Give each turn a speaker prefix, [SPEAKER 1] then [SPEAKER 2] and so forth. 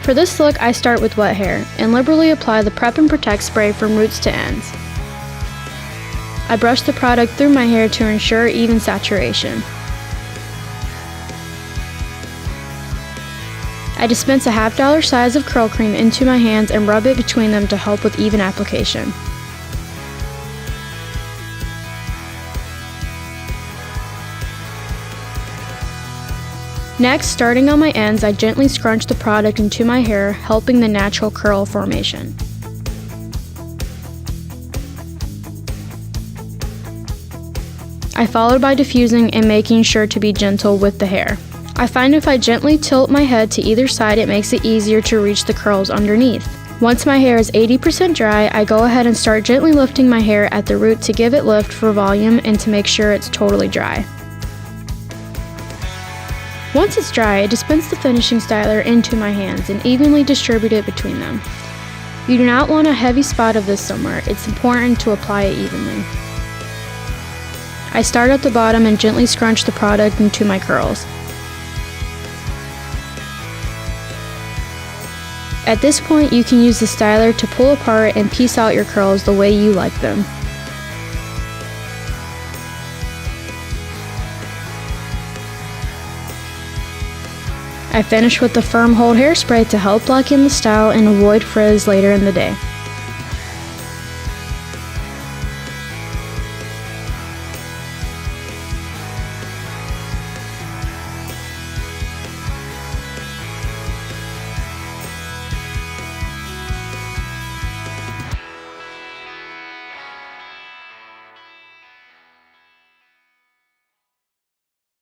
[SPEAKER 1] For this look, I start with wet hair and liberally apply the Prep and Protect spray from roots to ends. I brush the product through my hair to ensure even saturation. I dispense a $1/2 size of curl cream into my hands and rub it between them to help with even application. Next, starting on my ends, I gently scrunch the product into my hair, helping the natural curl formation. I followed by diffusing and making sure to be gentle with the hair. I find if I gently tilt my head to either side, it makes it easier to reach the curls underneath. Once my hair is 80% dry, I go ahead and start gently lifting my hair at the root to give it lift for volume and to make sure it's totally dry. Once it's dry, I dispense the finishing styler into my hands and evenly distribute it between them. You do not want a heavy spot of this somewhere. It's important to apply it evenly. I start at the bottom and gently scrunch the product into my curls. At this point, you can use the styler to pull apart and piece out your curls the way you like them. I finish with the firm hold hairspray to help lock in the style and avoid frizz later in the day.